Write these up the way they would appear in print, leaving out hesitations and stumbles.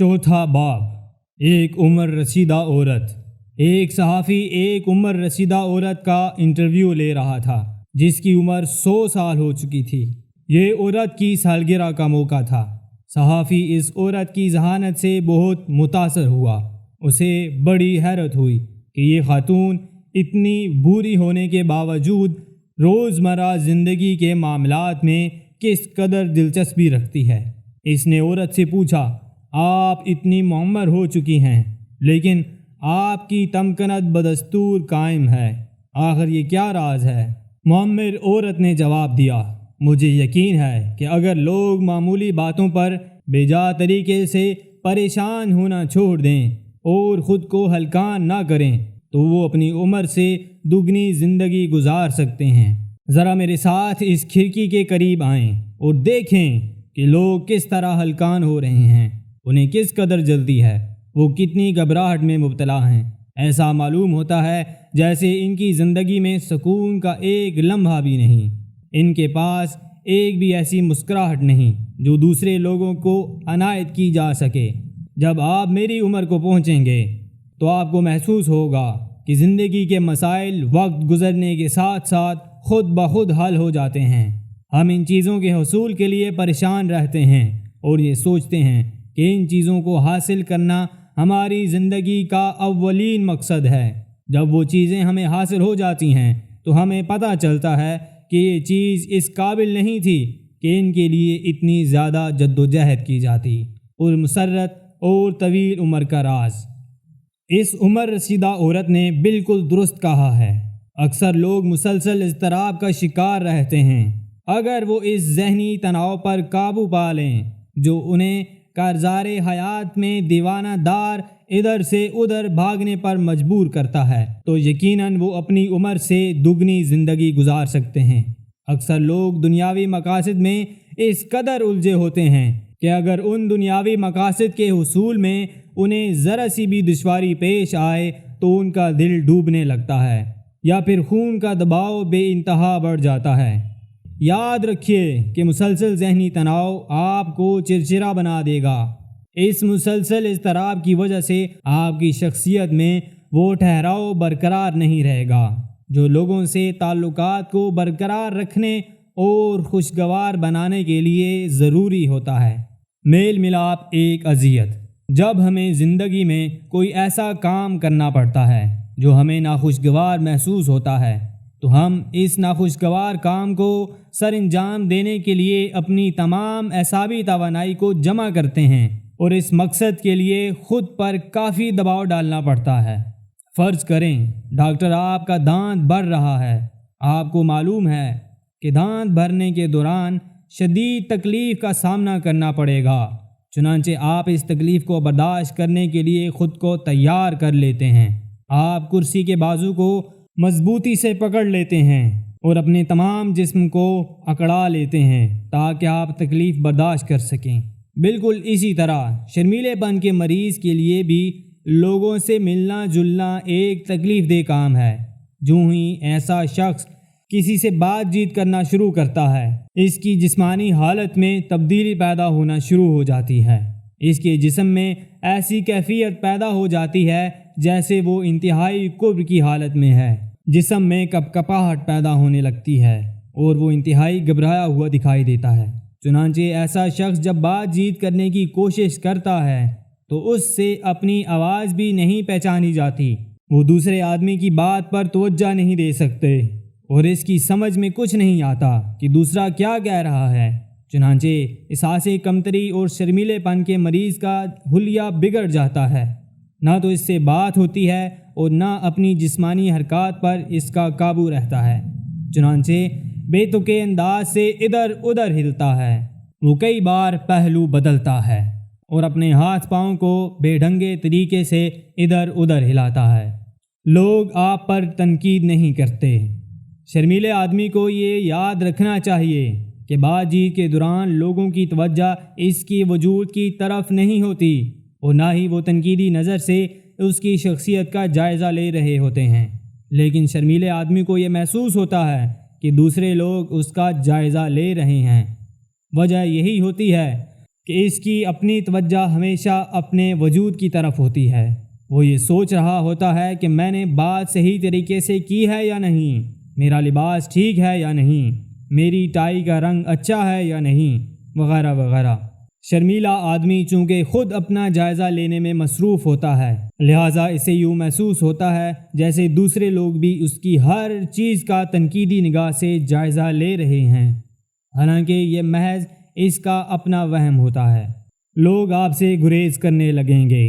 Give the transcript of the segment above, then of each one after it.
चौथा बाब एक उम्र रसीदा औरत। एक सहाफ़ी एक उम्र रसीदा औरत का इंटरव्यू ले रहा था जिसकी उम्र 100 साल हो चुकी थी। ये औरत की सालगिरह का मौका था। सहाफ़ी इस औरत की जहानत से बहुत मुतासर हुआ। उसे बड़ी हैरत हुई कि ये खातून इतनी बूरी होने के बावजूद रोज़मर्रा ज़िंदगी के मामलात में किस कदर दिलचस्पी रखती है। इसने औरत से पूछा, आप इतनी मुअम्मर हो चुकी हैं लेकिन आपकी तमकनत बदस्तूर कायम है, आखिर ये क्या राज है? मुअम्मर औरत ने जवाब दिया, मुझे यकीन है कि अगर लोग मामूली बातों पर बेजा तरीके से परेशान होना छोड़ दें और ख़ुद को हल्कान ना करें तो वो अपनी उम्र से दुगनी ज़िंदगी गुजार सकते हैं। ज़रा मेरे साथ इस खिड़की के करीब आएं और देखें कि लोग किस तरह हल्कान हो रहे हैं, उन्हें किस कदर जल्दी है, वो कितनी घबराहट में मुब्तला हैं। ऐसा मालूम होता है जैसे इनकी ज़िंदगी में सुकून का एक लम्हा भी नहीं। इनके पास एक भी ऐसी मुस्कुराहट नहीं जो दूसरे लोगों को अनायत की जा सके। जब आप मेरी उम्र को पहुँचेंगे तो आपको महसूस होगा कि ज़िंदगी के मसाइल वक्त गुज़रने के साथ साथ खुद ब खुद हल हो जाते हैं। हम इन चीज़ों के हसूल के लिए परेशान रहते हैं और ये सोचते हैं कि इन चीज़ों को हासिल करना हमारी ज़िंदगी का अव्वलीन मकसद है। जब वो चीज़ें हमें हासिल हो जाती हैं तो हमें पता चलता है कि ये चीज़ इस काबिल नहीं थी कि इनके लिए इतनी ज़्यादा जद्दोजहद की जाती। और मुसर्रत और तवील उम्र का राज। इस उम्र रसीदा औरत ने बिल्कुल दुरुस्त कहा है। अक्सर लोग मुसलसल इज़्तिराब का शिकार रहते हैं। अगर वो इस ज़हनी तनाव पर काबू पा लें जो उन्हें कारज़ारे हयात में दीवाना दार इधर से उधर भागने पर मजबूर करता है तो यकीनन वो अपनी उम्र से दुगनी ज़िंदगी गुजार सकते हैं। अक्सर लोग दुनियावी मकासद में इस कदर उलझे होते हैं कि अगर उन दुनियावी मकासद के हुसूल में उन्हें ज़रा सी भी दुश्वारी पेश आए तो उनका दिल डूबने लगता है या फिर खून का दबाव बेइंतहा बढ़ जाता है। याद रखिए कि मुसलसल ज़हनी तनाव आपको चिड़चिड़ा बना देगा। इस मुसलसल इज़्तिराब की वजह से आपकी शख्सियत में वो ठहराव बरकरार नहीं रहेगा जो लोगों से ताल्लुकात को बरकरार रखने और खुशगवार बनाने के लिए ज़रूरी होता है। मेल मिलाप एक अज़ियत। जब हमें ज़िंदगी में कोई ऐसा काम करना पड़ता है जो हमें नाखुशगवार महसूस होता है तो हम इस नाखुशगवार काम को सरअंजाम देने के लिए अपनी तमाम एसाबी तवानाई को जमा करते हैं और इस मकसद के लिए ख़ुद पर काफ़ी दबाव डालना पड़ता है। फ़र्ज़ करें डॉक्टर आपका दांत भर रहा है। आपको मालूम है कि दांत भरने के दौरान शदीद तकलीफ़ का सामना करना पड़ेगा, चुनांचे आप इस तकलीफ़ को बर्दाश्त करने के लिए ख़ुद को तैयार कर लेते हैं। आप कुर्सी के बाजू को मजबूती से पकड़ लेते हैं और अपने तमाम जिस्म को अकड़ा लेते हैं ताकि आप तकलीफ़ बर्दाश्त कर सकें। बिल्कुल इसी तरह शर्मीलेपन के मरीज़ के लिए भी लोगों से मिलना जुलना एक तकलीफ़ दे काम है। जो ही ऐसा शख्स किसी से बातचीत करना शुरू करता है इसकी जिस्मानी हालत में तब्दीली पैदा होना शुरू हो जाती है। इसके जिस्म में ऐसी कैफियत पैदा हो जाती है जैसे वो इंतहाई कुब्र की हालत में है। जिस्म में कपकपाहट पैदा होने लगती है और वो इंतहाई घबराया हुआ दिखाई देता है। चुनांचे ऐसा शख्स जब बातचीत करने की कोशिश करता है तो उससे अपनी आवाज़ भी नहीं पहचानी जाती। वो दूसरे आदमी की बात पर तवज्जो नहीं दे सकते और इसकी समझ में कुछ नहीं आता कि दूसरा क्या कह रहा है। चुनांचे एहसास कमतरी और शर्मीलेपन के मरीज़ का हुलिया बिगड़ जाता है। ना तो इससे बात होती है और ना अपनी जिस्मानी हरकत पर इसका काबू रहता है। चुनांचे बेतुके अंदाज से इधर उधर हिलता है। वो कई बार पहलू बदलता है और अपने हाथ पाँव को बेढंगे तरीके से इधर उधर हिलाता है। लोग आप पर तनकीद नहीं करते। शर्मीले आदमी को ये याद रखना चाहिए कि बातचीत के दौरान लोगों की तवज्जो इसकी वजूद की तरफ नहीं होती और ना ही वो तनकीदी नज़र से उसकी शख्सियत का जायज़ा ले रहे होते हैं। लेकिन शर्मीले आदमी को ये महसूस होता है कि दूसरे लोग उसका जायज़ा ले रहे हैं। वजह यही होती है کہ اس کی اپنی توجہ ہمیشہ اپنے وجود کی طرف ہوتی ہے۔ وہ یہ سوچ رہا ہوتا ہے کہ میں نے بات صحیح طریقے سے کی ہے یا نہیں، میرا لباس ٹھیک ہے یا نہیں، میری ٹائی کا رنگ اچھا ہے یا نہیں، وغیرہ وغیرہ۔ شرمیلا آدمی چونکہ خود اپنا جائزہ لینے میں مصروف ہوتا ہے، لہٰذا اسے یوں محسوس ہوتا ہے جیسے دوسرے لوگ بھی اس کی ہر چیز کا تنقیدی نگاہ سے جائزہ لے رہے ہیں، حالانکہ یہ محض اس کا اپنا وہم ہوتا ہے۔ لوگ آپ سے گریز کرنے لگیں گے۔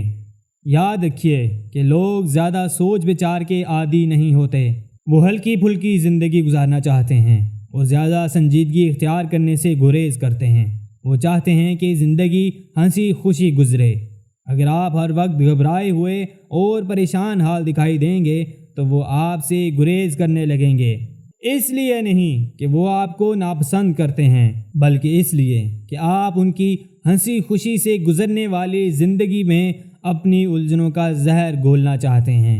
یاد رکھیے کہ لوگ زیادہ سوچ بچار کے عادی نہیں ہوتے، وہ ہلکی پھلکی زندگی گزارنا چاہتے ہیں، وہ زیادہ سنجیدگی اختیار کرنے سے گریز کرتے ہیں، وہ چاہتے ہیں کہ زندگی ہنسی خوشی گزرے۔ اگر آپ ہر وقت گھبرائے ہوئے اور پریشان حال دکھائی دیں گے تو وہ آپ سے گریز کرنے لگیں گے، اس لیے نہیں کہ وہ آپ کو ناپسند کرتے ہیں، بلکہ اس لیے کہ آپ ان کی ہنسی خوشی سے گزرنے والی زندگی میں اپنی الجھنوں کا زہر گھولنا چاہتے ہیں۔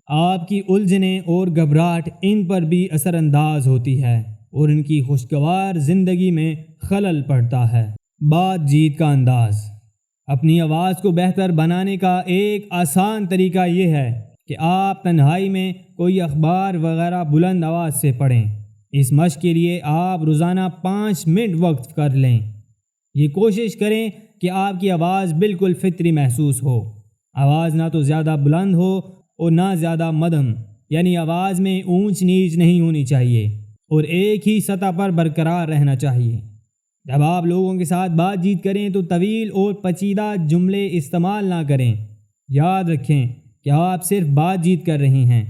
آپ کی الجھنیں اور گھبراہٹ ان پر بھی اثر انداز ہوتی ہے اور ان کی خوشگوار زندگی میں خلل پڑتا ہے۔ بات چیت کا انداز۔ اپنی آواز کو بہتر بنانے کا ایک آسان طریقہ یہ ہے کہ آپ تنہائی میں کوئی اخبار وغیرہ بلند آواز سے پڑھیں۔ اس مشق کے لیے آپ روزانہ 5 منٹ وقت کر لیں۔ یہ کوشش کریں کہ آپ کی آواز بالکل فطری محسوس ہو۔ آواز نہ تو زیادہ بلند ہو اور نہ زیادہ مدھم، یعنی آواز میں اونچ نیچ نہیں ہونی چاہیے اور ایک ہی سطح پر برقرار رہنا چاہیے۔ جب آپ لوگوں کے ساتھ بات چیت کریں تو طویل اور پیچیدہ جملے استعمال نہ کریں۔ یاد رکھیں کہ آپ صرف بات چیت کر رہے ہیں،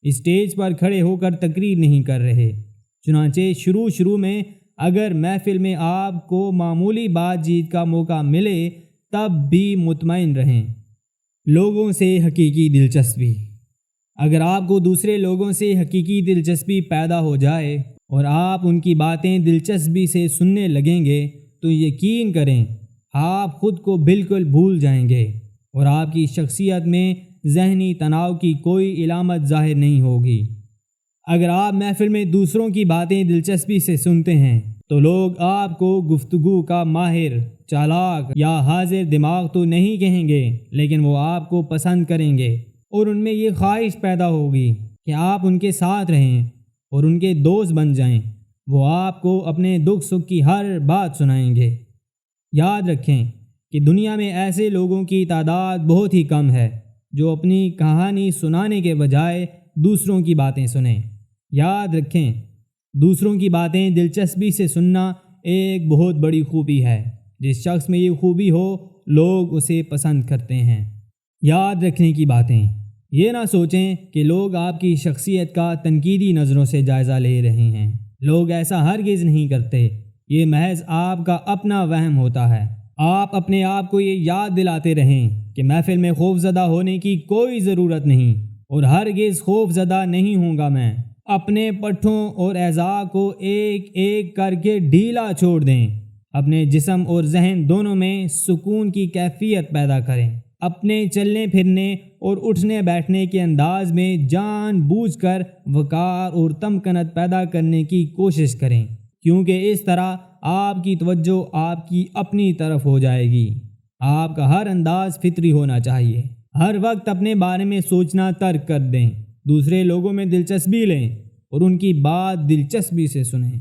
اسٹیج پر کھڑے ہو کر تقریر نہیں کر رہے۔ چنانچہ شروع میں اگر محفل میں آپ کو معمولی بات چیت کا موقع ملے تب بھی مطمئن رہیں۔ لوگوں سے حقیقی دلچسپی۔ اگر آپ کو دوسرے لوگوں سے حقیقی دلچسپی پیدا ہو جائے اور آپ ان کی باتیں دلچسپی سے سننے لگیں گے تو یقین کریں آپ خود کو بالکل بھول جائیں گے اور آپ کی شخصیت میں ذہنی تناؤ کی کوئی علامت ظاہر نہیں ہوگی۔ اگر آپ محفل میں دوسروں کی باتیں دلچسپی سے سنتے ہیں تو لوگ آپ کو گفتگو کا ماہر، چالاک یا حاضر دماغ تو نہیں کہیں گے، لیکن وہ آپ کو پسند کریں گے اور ان میں یہ خواہش پیدا ہوگی کہ آپ ان کے ساتھ رہیں اور ان کے دوست بن جائیں۔ وہ آپ کو اپنے دکھ سکھ کی ہر بات سنائیں گے۔ یاد رکھیں کہ دنیا میں ایسے لوگوں کی تعداد بہت ہی کم ہے جو اپنی کہانی سنانے کے بجائے دوسروں کی باتیں سنیں۔ یاد رکھیں دوسروں کی باتیں دلچسپی سے سننا ایک بہت بڑی خوبی ہے۔ جس شخص میں یہ خوبی ہو لوگ اسے پسند کرتے ہیں۔ یاد رکھنے کی باتیں۔ یہ نہ سوچیں کہ لوگ آپ کی شخصیت کا تنقیدی نظروں سے جائزہ لے رہے ہیں۔ لوگ ایسا ہرگز نہیں کرتے، یہ محض آپ کا اپنا وہم ہوتا ہے۔ آپ اپنے آپ کو یہ یاد دلاتے رہیں کہ محفل میں خوف زدہ ہونے کی کوئی ضرورت نہیں اور ہرگز خوف زدہ نہیں ہوں گا میں۔ اپنے پٹھوں اور اعضاء کو ایک ایک کر کے ڈھیلا چھوڑ دیں۔ اپنے جسم اور ذہن دونوں میں سکون کی کیفیت پیدا کریں۔ اپنے چلنے پھرنے اور اٹھنے بیٹھنے کے انداز میں جان بوجھ کر وقار اور تمکنت پیدا کرنے کی کوشش کریں، کیونکہ اس طرح آپ کی توجہ آپ کی اپنی طرف ہو جائے گی۔ آپ کا ہر انداز فطری ہونا چاہیے۔ ہر وقت اپنے بارے میں سوچنا ترک کر دیں۔ دوسرے لوگوں میں دلچسپی لیں اور ان کی بات دلچسپی سے سنیں۔